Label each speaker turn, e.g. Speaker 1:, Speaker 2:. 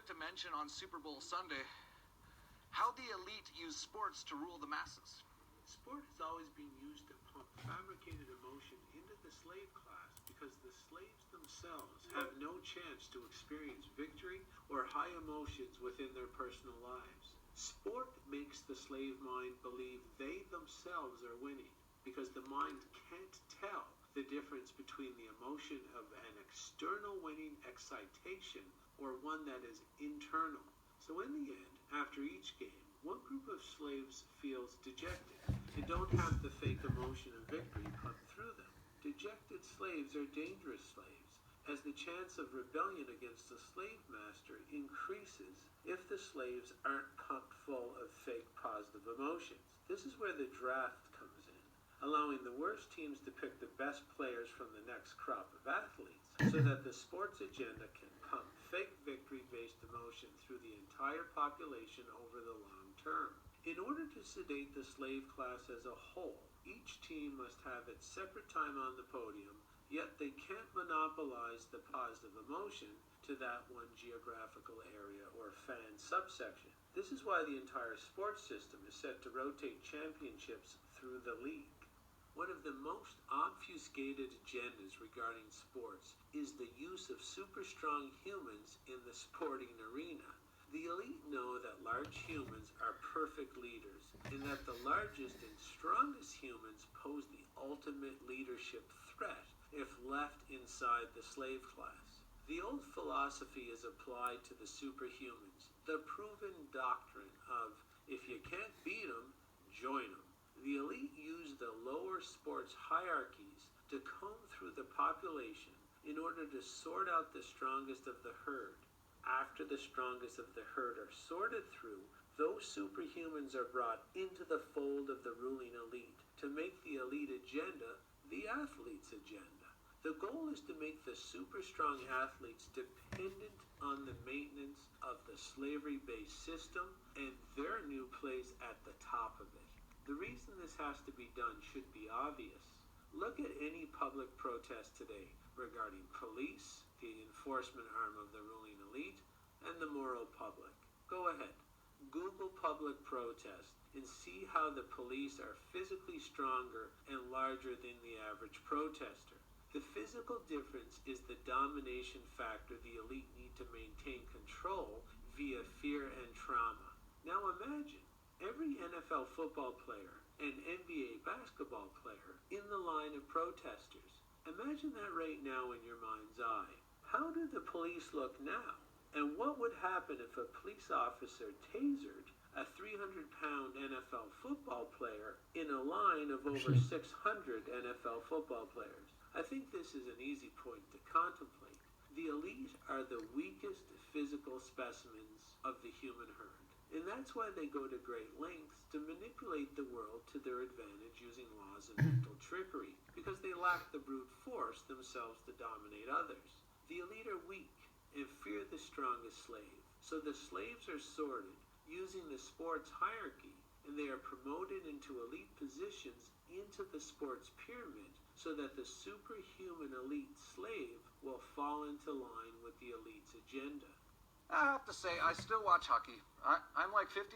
Speaker 1: forget to mention on Super Bowl Sunday how the elite use sports to rule the masses.
Speaker 2: Sport has always been used to pump fabricated emotion into the slave class because the slaves themselves have no chance to experience victory or high emotions within their personal lives. Sport makes the slave mind believe they themselves are winning because the mind can't tell the difference between the emotion of an external winning excitation or one that is internal. So in the end, after each game, one group of slaves feels dejected and don't have the fake emotion of victory pumped through them. Dejected slaves are dangerous slaves, as the chance of rebellion against the slave master increases if the slaves aren't pumped full of fake positive emotions. This is where the draft comes in, allowing the worst teams to pick the best players from the next crop of athletes, so that the sports agenda can pump fake victory-based emotion through the entire population over the long term. In order to sedate the slave class as a whole, each team must have its separate time on the podium, yet they can't monopolize the positive emotion to that one geographical area or fan subsection. This is why the entire sports system is set to rotate championships through the league. One of the most obfuscated agendas regarding sports is the use of super strong humans in the sporting arena. The elite know that large humans are perfect leaders, and that the largest and strongest humans pose the ultimate leadership threat if left inside the slave class. The old philosophy is applied to the superhumans, the proven doctrine of, if you can't beat them, join them. The elite use the lower sports hierarchies to comb through the population in order to sort out the strongest of the herd. After the strongest of the herd are sorted through, those superhumans are brought into the fold of the ruling elite to make the elite agenda the athlete's agenda. The goal is to make the super strong athletes dependent on the maintenance of the slavery-based system and their new place at the top of it. The reason this has to be done should be obvious. Look at any public protest today regarding police, the enforcement arm of the ruling elite, and the moral public. Go ahead, Google public protest and see how the police are physically stronger and larger than the average protester. The physical difference is the domination factor the elite need to maintain control via fear and trauma. Now imagine every NFL football player and NBA basketball player in the line of protesters. Imagine that right now in your mind's eye. How do the police look now? And what would happen if a police officer tasered a 300-pound NFL football player in a line of over 600 NFL football players? I think this is an easy point to contemplate. The elite are the weakest physical specimens of the human herd. And that's why they go to great lengths to manipulate the world to their advantage using laws and mental trickery, because they lack the brute force themselves to dominate others. The elite are weak and fear the strongest slave. So the slaves are sorted using the sports hierarchy, and they are promoted into elite positions into the sports pyramid so that the superhuman elite slave will fall into line with the elite's agenda.
Speaker 1: I have to say, I still watch hockey. I'm like 50